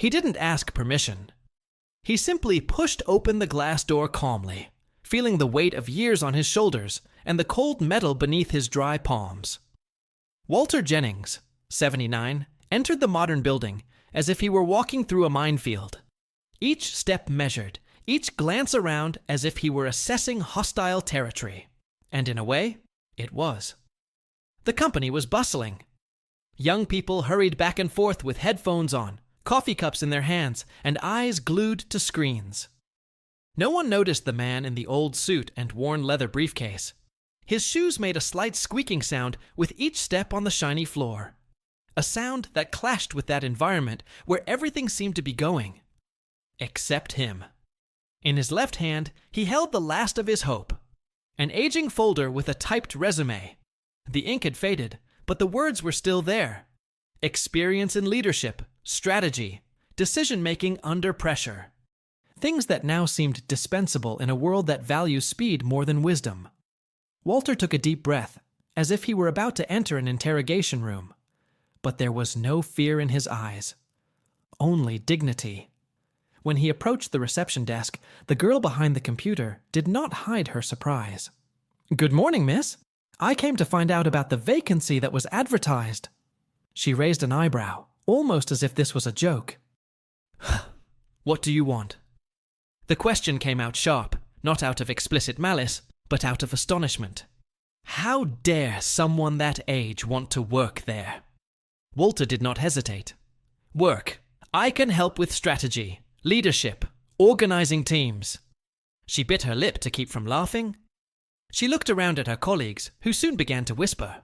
He didn't ask permission. He simply pushed open the glass door calmly, feeling the weight of years on his shoulders and the cold metal beneath his dry palms. Walter Jennings, 79, entered the modern building as if he were walking through a minefield. Each step measured, each glance around as if he were assessing hostile territory. And in a way, it was. The company was bustling. Young people hurried back and forth with headphones on, coffee cups in their hands, and eyes glued to screens. No one noticed the man in the old suit and worn leather briefcase. His shoes made a slight squeaking sound with each step on the shiny floor. A sound that clashed with that environment where everything seemed to be going. Except him. In his left hand, he held the last of his hope. An aging folder with a typed resume. The ink had faded, but the words were still there. Experience in leadership, strategy, decision-making under pressure. Things that now seemed dispensable in a world that values speed more than wisdom. Walter took a deep breath, as if he were about to enter an interrogation room. But there was no fear in his eyes. Only dignity. When he approached the reception desk, the girl behind the computer did not hide her surprise. "Good morning, miss. I came to find out about the vacancy that was advertised." She raised an eyebrow, almost as if this was a joke. "What do you want?" The question came out sharp, not out of explicit malice, but out of astonishment. How dare someone that age want to work there? Walter did not hesitate. "Work. I can help with strategy, leadership, organizing teams." She bit her lip to keep from laughing. She looked around at her colleagues, who soon began to whisper.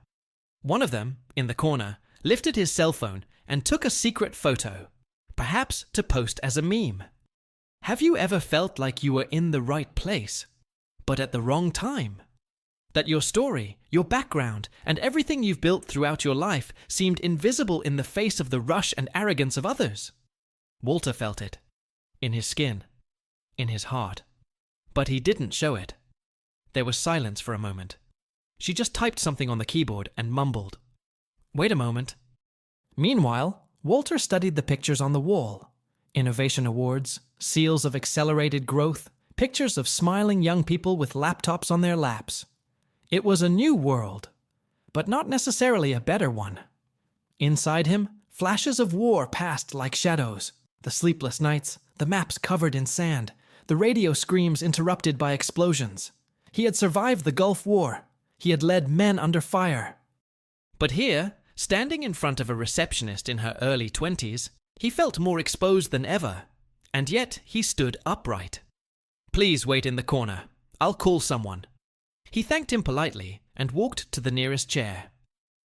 One of them, in the corner, lifted his cell phone and took a secret photo, perhaps to post as a meme. Have you ever felt like you were in the right place, but at the wrong time? That your story, your background, and everything you've built throughout your life seemed invisible in the face of the rush and arrogance of others? Walter felt it. In his skin. In his heart. But he didn't show it. There was silence for a moment. She just typed something on the keyboard and mumbled. "Wait a moment." Meanwhile, Walter studied the pictures on the wall. Innovation awards, seals of accelerated growth, pictures of smiling young people with laptops on their laps. It was a new world, but not necessarily a better one. Inside him, flashes of war passed like shadows. The sleepless nights, the maps covered in sand, the radio screams interrupted by explosions. He had survived the Gulf War. He had led men under fire. But here, standing in front of a receptionist in her early 20s, he felt more exposed than ever. And yet he stood upright. "Please wait in the corner. I'll call someone." He thanked him politely and walked to the nearest chair.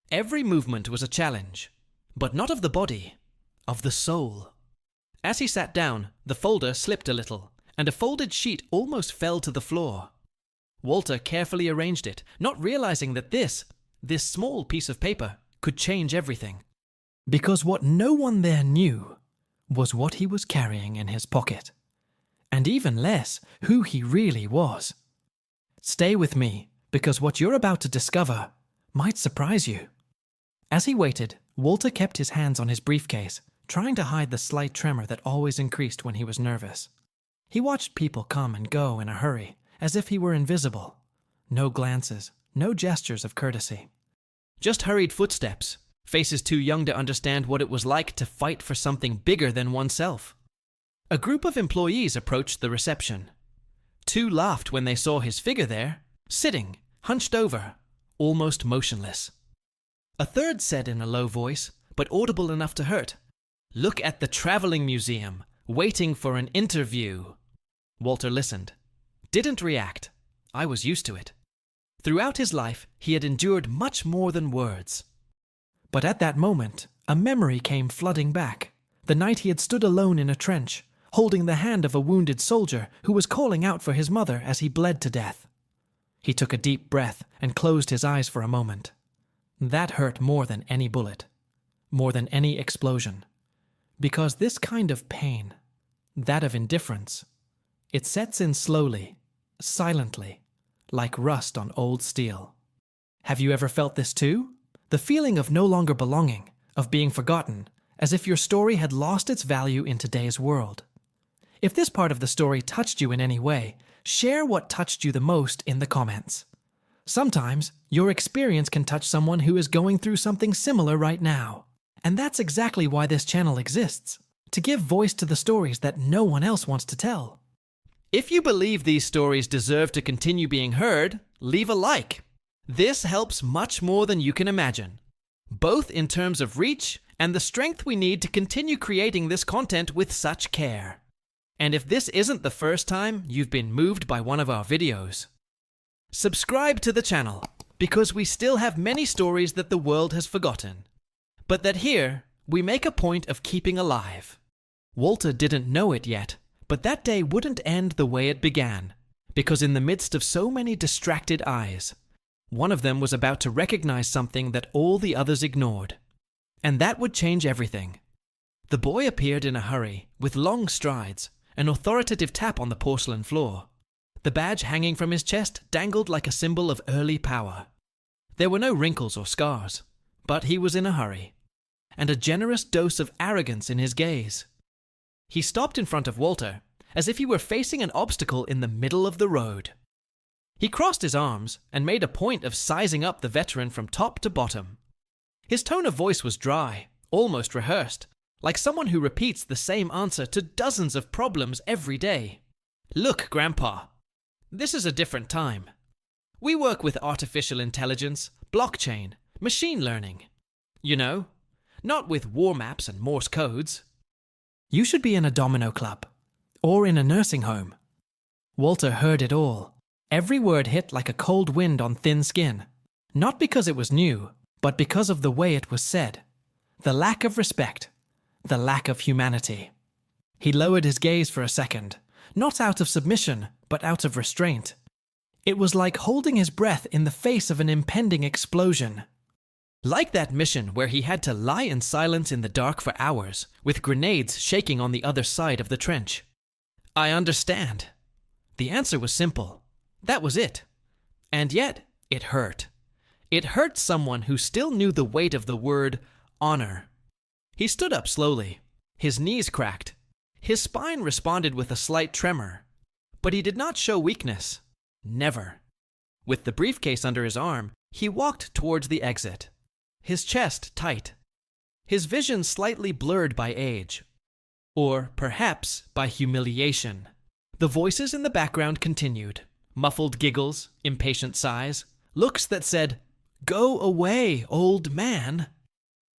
Every movement was a challenge, but not of the body, of the soul. As he sat down, the folder slipped a little, and a folded sheet almost fell to the floor. Walter carefully arranged it, not realizing that this small piece of paper, could change everything. Because what no one there knew was what he was carrying in his pocket. And even less, who he really was. Stay with me, because what you're about to discover might surprise you. As he waited, Walter kept his hands on his briefcase, trying to hide the slight tremor that always increased when he was nervous. He watched people come and go in a hurry, as if he were invisible. No glances, no gestures of courtesy. Just hurried footsteps, faces too young to understand what it was like to fight for something bigger than oneself. A group of employees approached the reception. Two laughed when they saw his figure there, sitting, hunched over, almost motionless. A third said in a low voice, but audible enough to hurt, "Look at the traveling museum, waiting for an interview." Walter listened. Didn't react. I was used to it. Throughout his life, he had endured much more than words. But at that moment, a memory came flooding back. The night he had stood alone in a trench, holding the hand of a wounded soldier who was calling out for his mother as he bled to death. He took a deep breath and closed his eyes for a moment. That hurt more than any bullet, more than any explosion. Because this kind of pain, that of indifference, it sets in slowly, silently, like rust on old steel. Have you ever felt this too? The feeling of no longer belonging, of being forgotten, as if your story had lost its value in today's world. If this part of the story touched you in any way, share what touched you the most in the comments. Sometimes, your experience can touch someone who is going through something similar right now. And that's exactly why this channel exists, to give voice to the stories that no one else wants to tell. If you believe these stories deserve to continue being heard, leave a like. This helps much more than you can imagine, both in terms of reach and the strength we need to continue creating this content with such care. And if this isn't the first time you've been moved by one of our videos, subscribe to the channel, because we still have many stories that the world has forgotten, but that here we make a point of keeping alive. Walter didn't know it yet, but that day wouldn't end the way it began, because in the midst of so many distracted eyes, one of them was about to recognize something that all the others ignored. And that would change everything. The boy appeared in a hurry, with long strides, an authoritative tap on the porcelain floor. The badge hanging from his chest dangled like a symbol of early power. There were no wrinkles or scars, but he was in a hurry, and a generous dose of arrogance in his gaze. He stopped in front of Walter, as if he were facing an obstacle in the middle of the road. He crossed his arms and made a point of sizing up the veteran from top to bottom. His tone of voice was dry, almost rehearsed, like someone who repeats the same answer to dozens of problems every day. "Look, Grandpa, this is a different time. We work with artificial intelligence, blockchain, machine learning. You know, not with war maps and Morse codes. You should be in a domino club, or in a nursing home." Walter heard it all. Every word hit like a cold wind on thin skin, not because it was new, but because of the way it was said. The lack of respect, the lack of humanity. He lowered his gaze for a second, not out of submission, but out of restraint. It was like holding his breath in the face of an impending explosion. Like that mission where he had to lie in silence in the dark for hours, with grenades shaking on the other side of the trench. "I understand." The answer was simple. That was it. And yet, it hurt. It hurt someone who still knew the weight of the word honor. He stood up slowly. His knees cracked. His spine responded with a slight tremor. But he did not show weakness. Never. With the briefcase under his arm, he walked towards the exit. His chest tight. His vision slightly blurred by age. Or perhaps by humiliation. The voices in the background continued. Muffled giggles, impatient sighs, looks that said, "Go away, old man."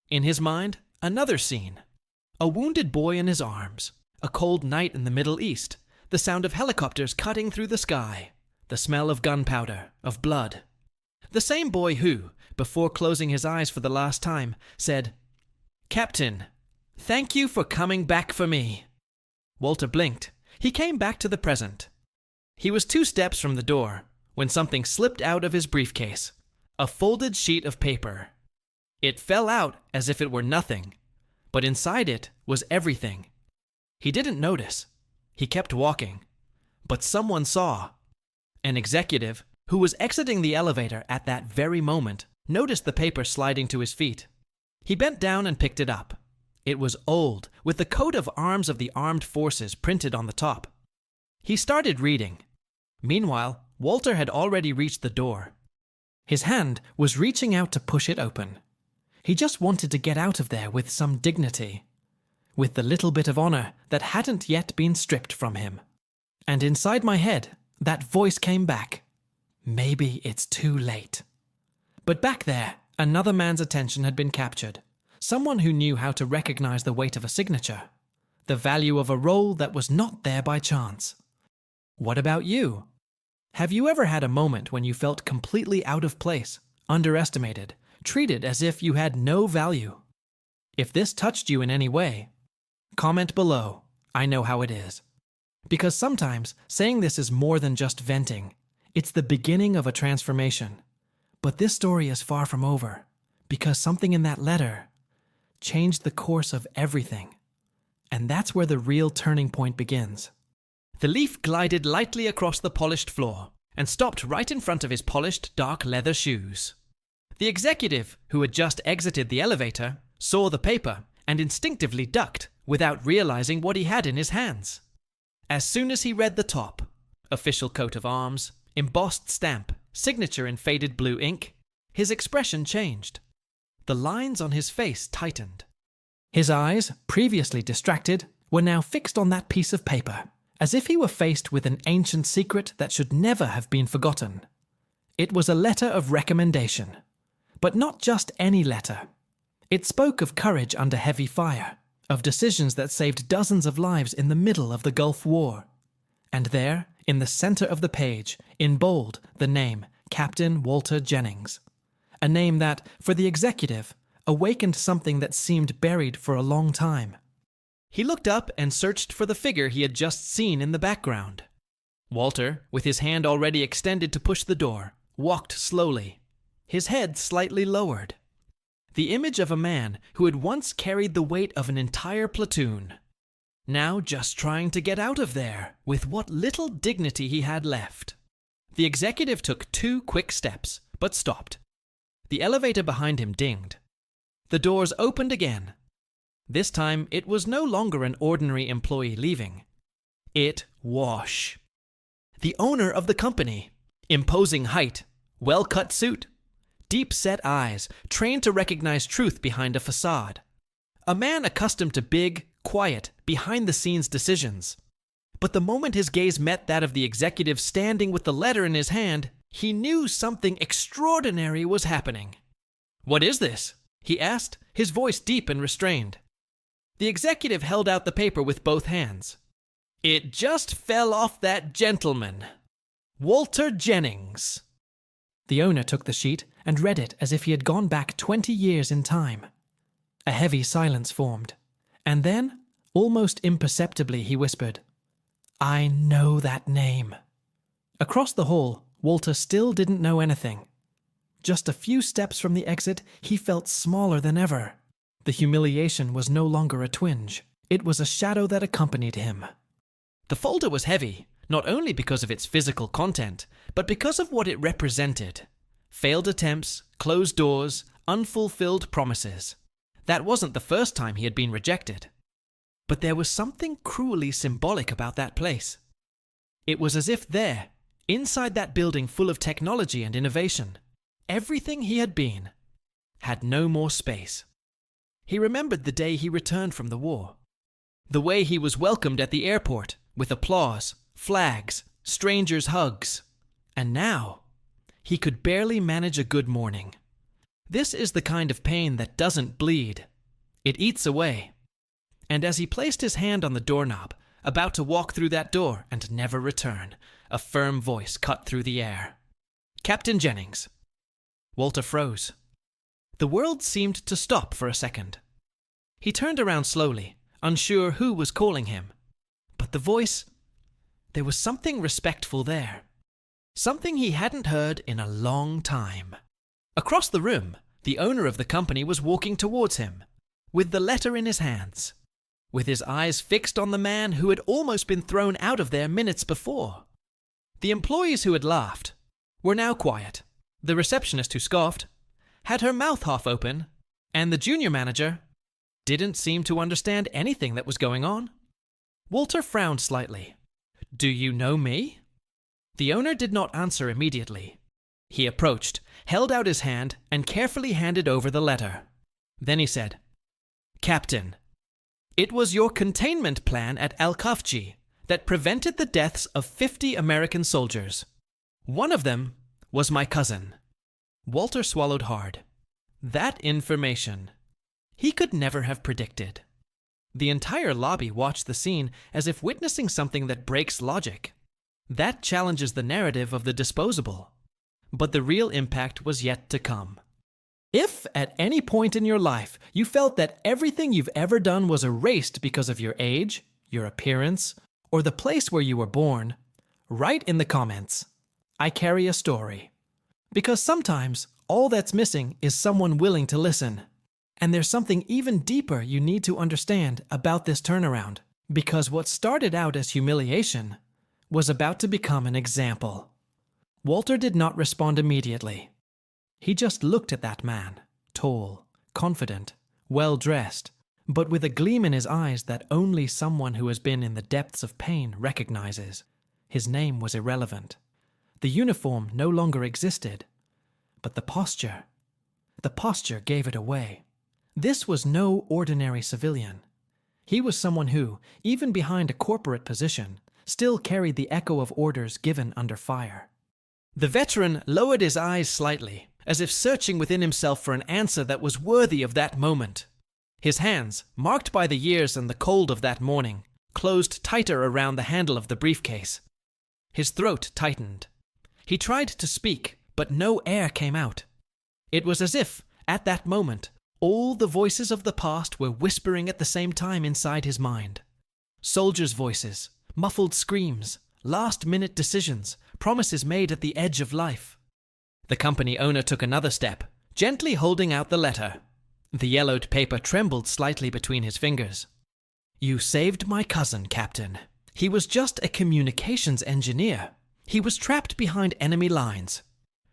In his mind, another scene. A wounded boy in his arms, a cold night in the Middle East, the sound of helicopters cutting through the sky, the smell of gunpowder, of blood. The same boy who, before closing his eyes for the last time, said, "Captain, thank you for coming back for me." Walter blinked. He came back to the present. He was 2 steps from the door when something slipped out of his briefcase. A folded sheet of paper. It fell out as if it were nothing, but inside it was everything. He didn't notice. He kept walking. But someone saw. An executive, who was exiting the elevator at that very moment, noticed the paper sliding to his feet. He bent down and picked it up. It was old, with the coat of arms of the armed forces printed on the top. He started reading. Meanwhile, Walter had already reached the door. His hand was reaching out to push it open. He just wanted to get out of there with some dignity, with the little bit of honor that hadn't yet been stripped from him. And inside my head, that voice came back. Maybe it's too late. But back there, another man's attention had been captured. Someone who knew how to recognize the weight of a signature, the value of a role that was not there by chance. What about you? Have you ever had a moment when you felt completely out of place, underestimated, treated as if you had no value? If this touched you in any way, comment below. I know how it is. Because sometimes saying this is more than just venting. It's the beginning of a transformation. But this story is far from over, because something in that letter changed the course of everything. And that's where the real turning point begins. The leaf glided lightly across the polished floor and stopped right in front of his polished dark leather shoes. The executive, who had just exited the elevator, saw the paper and instinctively ducked without realizing what he had in his hands. As soon as he read the top, official coat of arms, embossed stamp, signature in faded blue ink, his expression changed. The lines on his face tightened. His eyes, previously distracted, were now fixed on that piece of paper, as if he were faced with an ancient secret that should never have been forgotten. It was a letter of recommendation, but not just any letter. It spoke of courage under heavy fire, of decisions that saved dozens of lives in the middle of the Gulf War. And there, in the center of the page, in bold, the name Captain Walter Jennings. A name that, for the executive, awakened something that seemed buried for a long time. He looked up and searched for the figure he had just seen in the background. Walter, with his hand already extended to push the door, walked slowly, his head slightly lowered. The image of a man who had once carried the weight of an entire platoon, now just trying to get out of there with what little dignity he had left. The executive took 2 quick steps, but stopped. The elevator behind him dinged. The doors opened again. This time, it was no longer an ordinary employee leaving. It was the owner of the company. Imposing height, well-cut suit, deep-set eyes, trained to recognize truth behind a facade. A man accustomed to big, quiet, behind-the-scenes decisions. But the moment his gaze met that of the executive standing with the letter in his hand, he knew something extraordinary was happening. "What is this?" he asked, his voice deep and restrained. The executive held out the paper with both hands. "It just fell off that gentleman. Walter Jennings." The owner took the sheet and read it as if he had gone back 20 years in time. A heavy silence formed, and then, almost imperceptibly, he whispered, "I know that name." Across the hall, Walter still didn't know anything. Just a few steps from the exit, he felt smaller than ever. The humiliation was no longer a twinge. It was a shadow that accompanied him. The folder was heavy, not only because of its physical content, but because of what it represented. Failed attempts, closed doors, unfulfilled promises. That wasn't the first time he had been rejected. But there was something cruelly symbolic about that place. It was as if there, inside that building full of technology and innovation, everything he had been had no more space. He remembered the day he returned from the war. The way he was welcomed at the airport, with applause, flags, strangers' hugs. And now, he could barely manage a good morning. This is the kind of pain that doesn't bleed. It eats away. And as he placed his hand on the doorknob, about to walk through that door and never return, a firm voice cut through the air. "Captain Jennings." Walter froze. The world seemed to stop for a second. He turned around slowly, unsure who was calling him. But the voice, there was something respectful there. Something he hadn't heard in a long time. Across the room, the owner of the company was walking towards him, with the letter in his hands, with his eyes fixed on the man who had almost been thrown out of there minutes before. The employees who had laughed were now quiet. The receptionist who scoffed had her mouth half open, and the junior manager didn't seem to understand anything that was going on. Walter frowned slightly. "Do you know me?" The owner did not answer immediately. He approached, held out his hand, and carefully handed over the letter. Then he said, "Captain, it was your containment plan at Al-Kafji that prevented the deaths of 50 American soldiers. One of them was my cousin." Walter swallowed hard. That information he could never have predicted. The entire lobby watched the scene as if witnessing something that breaks logic. That challenges the narrative of the disposable. But the real impact was yet to come. If at any point in your life you felt that everything you've ever done was erased because of your age, your appearance, or the place where you were born, write in the comments, "I carry a story." Because sometimes all that's missing is someone willing to listen. And there's something even deeper you need to understand about this turnaround, because what started out as humiliation was about to become an example. Walter did not respond immediately. He just looked at that man, tall, confident, well-dressed, but with a gleam in his eyes that only someone who has been in the depths of pain recognizes. His name was irrelevant. The uniform no longer existed. But the posture gave it away. This was no ordinary civilian. He was someone who, even behind a corporate position, still carried the echo of orders given under fire. The veteran lowered his eyes slightly, as if searching within himself for an answer that was worthy of that moment. His hands, marked by the years and the cold of that morning, closed tighter around the handle of the briefcase. His throat tightened. He tried to speak, but no air came out. It was as if, at that moment, all the voices of the past were whispering at the same time inside his mind. Soldiers' voices, muffled screams, last-minute decisions, promises made at the edge of life. The company owner took another step, gently holding out the letter. The yellowed paper trembled slightly between his fingers. "You saved my cousin, Captain. He was just a communications engineer. He was trapped behind enemy lines.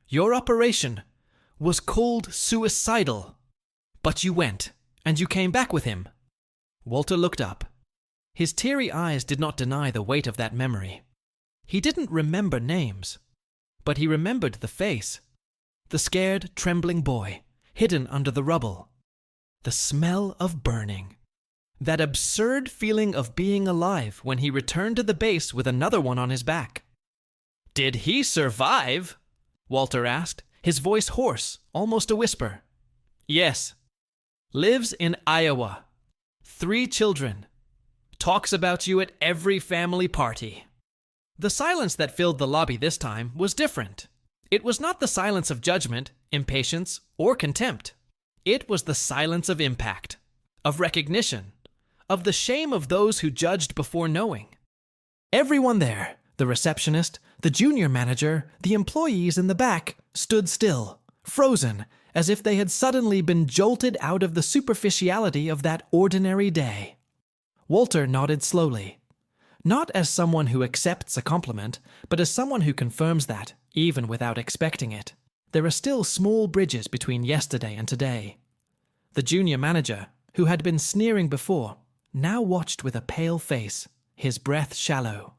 Your operation was called suicidal. But you went, and you came back with him." Walter looked up. His teary eyes did not deny the weight of that memory. He didn't remember names, but he remembered the face. The scared, trembling boy, hidden under the rubble. The smell of burning. That absurd feeling of being alive when he returned to the base with another one on his back. "Did he survive?" Walter asked, his voice hoarse, almost a whisper. "Yes. Lives in Iowa. 3 children. Talks about you at every family party." The silence that filled the lobby this time was different. It was not the silence of judgment, impatience, or contempt. It was the silence of impact, of recognition, of the shame of those who judged before knowing. Everyone there, the receptionist, the junior manager, the employees in the back, stood still, frozen, as if they had suddenly been jolted out of the superficiality of that ordinary day. Walter nodded slowly. Not as someone who accepts a compliment, but as someone who confirms that, even without expecting it, there are still small bridges between yesterday and today. The junior manager, who had been sneering before, now watched with a pale face, his breath shallow.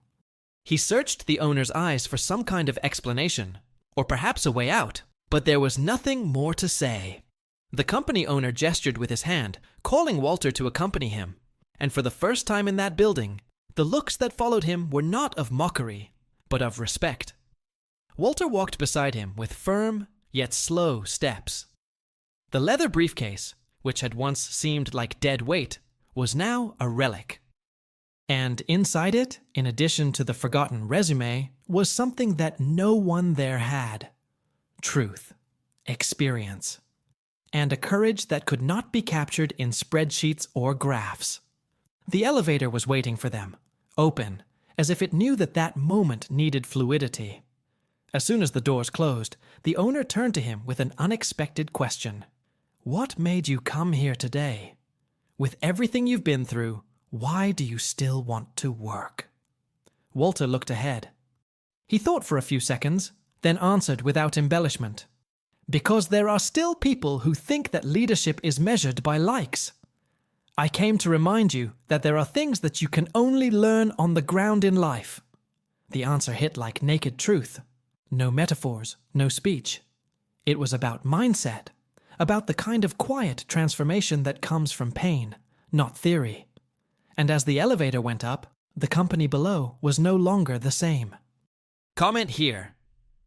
He searched the owner's eyes for some kind of explanation, or perhaps a way out, but there was nothing more to say. The company owner gestured with his hand, calling Walter to accompany him, and for the first time in that building, the looks that followed him were not of mockery, but of respect. Walter walked beside him with firm, yet slow steps. The leather briefcase, which had once seemed like dead weight, was now a relic. And inside it, in addition to the forgotten resume, was something that no one there had. Truth, experience, and a courage that could not be captured in spreadsheets or graphs. The elevator was waiting for them, open, as if it knew that that moment needed fluidity. As soon as the doors closed, the owner turned to him with an unexpected question. "What made you come here today? With everything you've been through, why do you still want to work?" Walter looked ahead. He thought for a few seconds, then answered without embellishment. "Because there are still people who think that leadership is measured by likes. I came to remind you that there are things that you can only learn on the ground in life." The answer hit like naked truth. No metaphors, no speech. It was about mindset, about the kind of quiet transformation that comes from pain, not theory. And as the elevator went up, the company below was no longer the same. Comment here.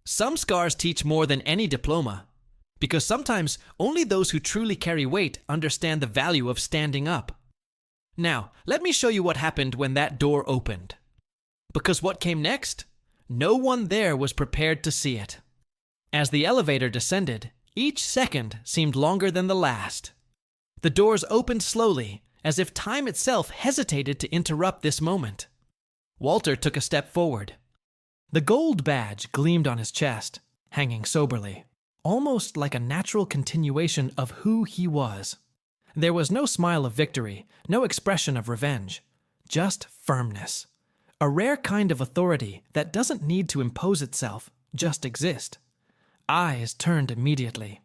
Some scars teach more than any diploma, because sometimes only those who truly carry weight understand the value of standing up. Now, let me show you what happened when that door opened. Because what came next? No one there was prepared to see it. As the elevator descended, each second seemed longer than the last. The doors opened slowly, as if time itself hesitated to interrupt this moment. Walter took a step forward. The gold badge gleamed on his chest, hanging soberly, almost like a natural continuation of who he was. There was no smile of victory, no expression of revenge, just firmness. A rare kind of authority that doesn't need to impose itself, just exist. Eyes turned immediately.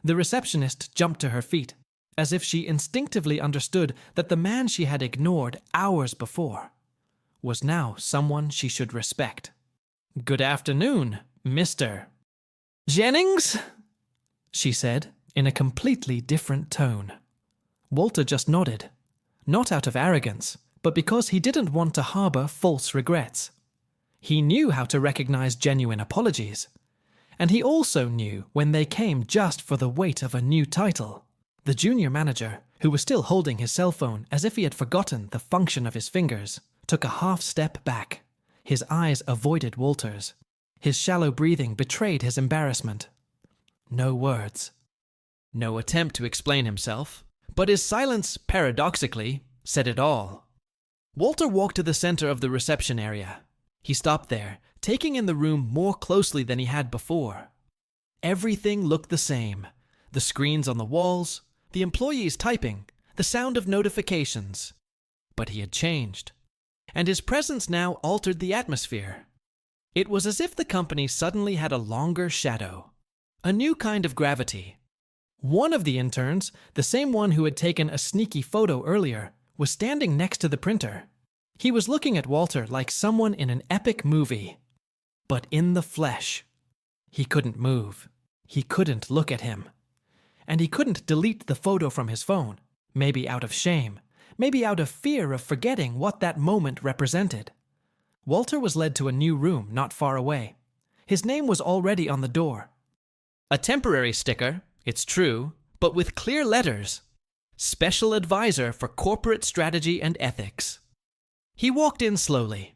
The receptionist jumped to her feet. as if she instinctively understood that the man she had ignored hours before was now someone she should respect. "Good afternoon, Mr. Jennings," she said in a completely different tone. Walter just nodded, not out of arrogance, but because he didn't want to harbor false regrets. He knew how to recognize genuine apologies, and he also knew when they came just for the weight of a new title. The junior manager, who was still holding his cell phone as if he had forgotten the function of his fingers, took a half step back. His eyes avoided Walter's. His shallow breathing betrayed his embarrassment. No words. No attempt to explain himself, but his silence, paradoxically, said it all. Walter walked to the center of the reception area. He stopped there, taking in the room more closely than he had before. Everything looked the same. The screens on the walls, the employees typing, the sound of notifications. But he had changed, and his presence now altered the atmosphere. It was as if the company suddenly had a longer shadow, a new kind of gravity. One of the interns, the same one who had taken a sneaky photo earlier, was standing next to the printer. He was looking at Walter like someone in an epic movie, but in the flesh. He couldn't move. He couldn't look at him. And he couldn't delete the photo from his phone, maybe out of shame, maybe out of fear of forgetting what that moment represented. Walter was led to a new room not far away. His name was already on the door. A temporary sticker, it's true, but with clear letters. Special Advisor for Corporate Strategy and Ethics. He walked in slowly.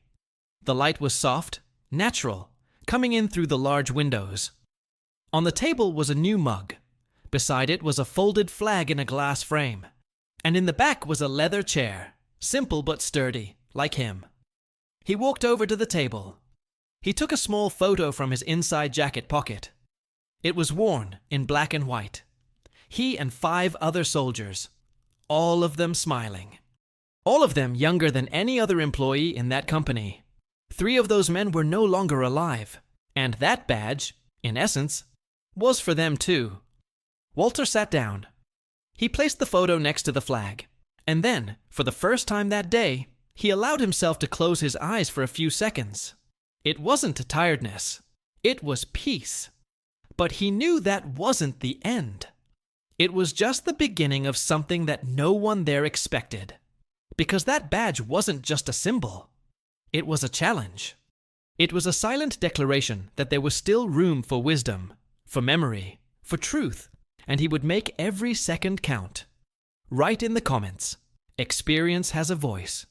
The light was soft, natural, coming in through the large windows. On the table was a new mug. Beside it was a folded flag in a glass frame. And in the back was a leather chair, simple but sturdy, like him. He walked over to the table. He took a small photo from his inside jacket pocket. It was worn in black and white. He and 5 other soldiers, all of them smiling. All of them younger than any other employee in that company. 3 of those men were no longer alive, and that badge, in essence, was for them too. Walter sat down. He placed the photo next to the flag, and then, for the first time that day, he allowed himself to close his eyes for a few seconds. It wasn't tiredness. It was peace. But he knew that wasn't the end. It was just the beginning of something that no one there expected. Because that badge wasn't just a symbol. It was a challenge. It was a silent declaration that there was still room for wisdom, for memory, for truth, and he would make every second count. Write in the comments, experience has a voice.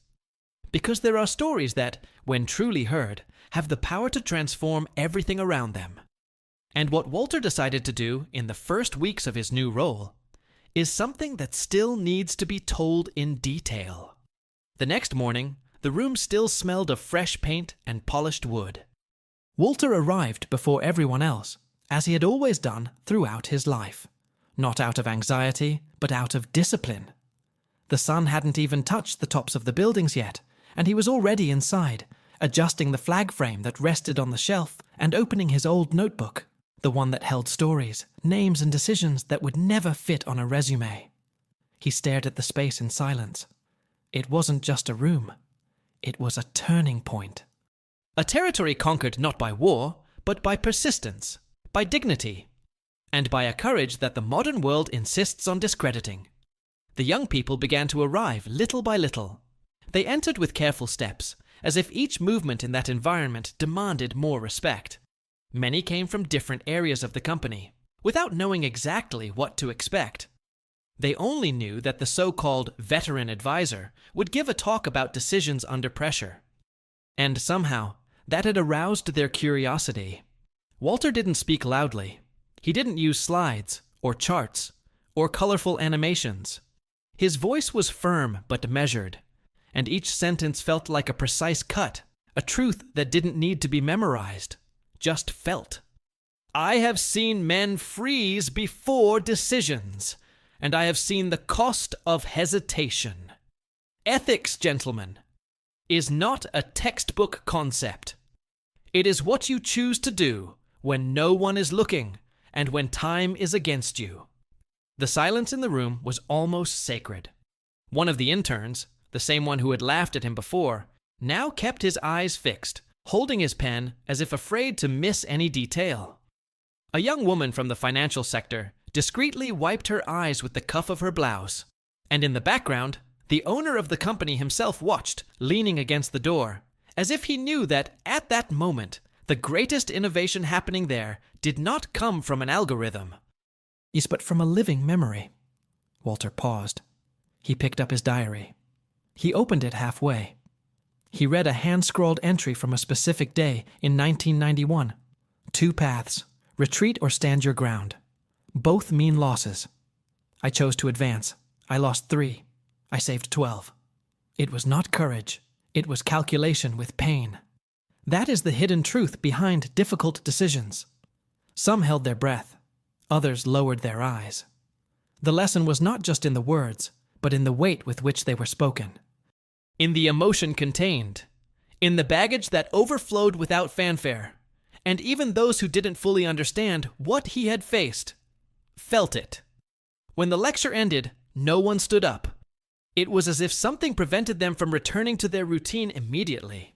Because there are stories that, when truly heard, have the power to transform everything around them. And what Walter decided to do in the first weeks of his new role is something that still needs to be told in detail. The next morning, the room still smelled of fresh paint and polished wood. Walter arrived before everyone else, as he had always done throughout his life. Not out of anxiety, but out of discipline. The sun hadn't even touched the tops of the buildings yet, and he was already inside, adjusting the flag frame that rested on the shelf and opening his old notebook, the one that held stories, names and decisions that would never fit on a resume. He stared at the space in silence. It wasn't just a room. It was a turning point. A territory conquered not by war, but by persistence, by dignity, and by a courage that the modern world insists on discrediting. The young people began to arrive little by little. They entered with careful steps, as if each movement in that environment demanded more respect. Many came from different areas of the company, without knowing exactly what to expect. They only knew that the so-called veteran advisor would give a talk about decisions under pressure. And somehow, that had aroused their curiosity. Walter didn't speak loudly. He didn't use slides, or charts, or colorful animations. His voice was firm but measured, and each sentence felt like a precise cut, a truth that didn't need to be memorized, just felt. I have seen men freeze before decisions, and I have seen the cost of hesitation. Ethics, gentlemen, is not a textbook concept. It is what you choose to do when no one is looking and when time is against you. The silence in the room was almost sacred. One of the interns, the same one who had laughed at him before, now kept his eyes fixed, holding his pen as if afraid to miss any detail. A young woman from the financial sector discreetly wiped her eyes with the cuff of her blouse, and in the background, the owner of the company himself watched, leaning against the door, as if he knew that at that moment, the greatest innovation happening there did not come from an algorithm. Yes, but from a living memory. Walter paused. He picked up his diary. He opened it halfway. He read a hand-scrawled entry from a specific day in 1991. 2 paths, retreat or stand your ground. Both mean losses. I chose to advance. I lost 3. I saved 12. It was not courage. It was calculation with pain. That is the hidden truth behind difficult decisions. Some held their breath. Others lowered their eyes. The lesson was not just in the words, but in the weight with which they were spoken. In the emotion contained. In the baggage that overflowed without fanfare. And even those who didn't fully understand what he had faced felt it. When the lecture ended, no one stood up. It was as if something prevented them from returning to their routine immediately.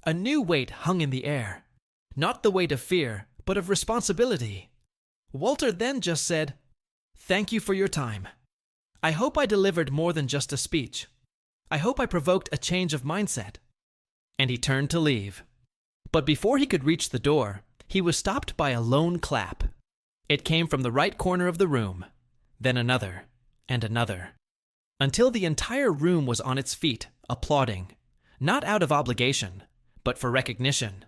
A new weight hung in the air. Not the weight of fear, but of responsibility. Walter then just said, "Thank you for your time. I hope I delivered more than just a speech. I hope I provoked a change of mindset." And he turned to leave. But before he could reach the door, he was stopped by a lone clap. It came from the right corner of the room, then another, and another, until the entire room was on its feet, applauding, not out of obligation, but for recognition.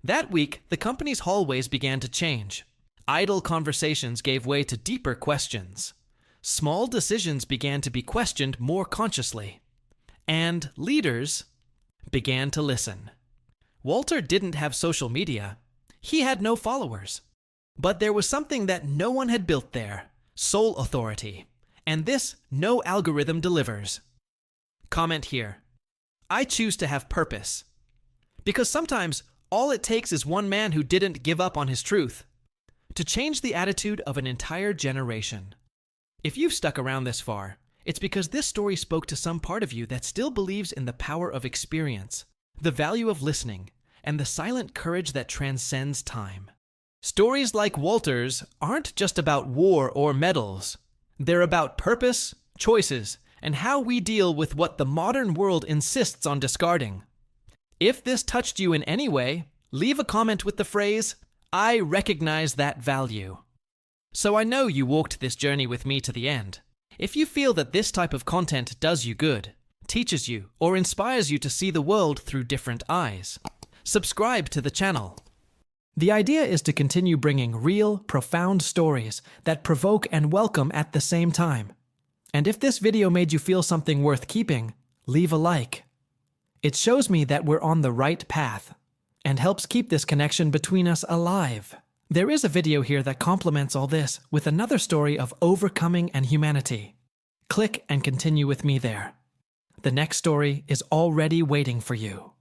That week, the company's hallways began to change. Idle conversations gave way to deeper questions. Small decisions began to be questioned more consciously. And leaders began to listen. Walter didn't have social media. He had no followers. But there was something that no one had built there, soul authority. And this no algorithm delivers. Comment here. I choose to have purpose. Because sometimes all it takes is one man who didn't give up on his truth to change the attitude of an entire generation. If you've stuck around this far, it's because this story spoke to some part of you that still believes in the power of experience, the value of listening, and the silent courage that transcends time. Stories like Walter's aren't just about war or medals. They're about purpose, choices, and how we deal with what the modern world insists on discarding. If this touched you in any way, leave a comment with the phrase, "I recognize that value." So I know you walked this journey with me to the end. If you feel that this type of content does you good, teaches you, or inspires you to see the world through different eyes, subscribe to the channel. The idea is to continue bringing real, profound stories that provoke and welcome at the same time. And if this video made you feel something worth keeping, leave a like. It shows me that we're on the right path and helps keep this connection between us alive. There is a video here that complements all this with another story of overcoming and humanity. Click and continue with me there. The next story is already waiting for you.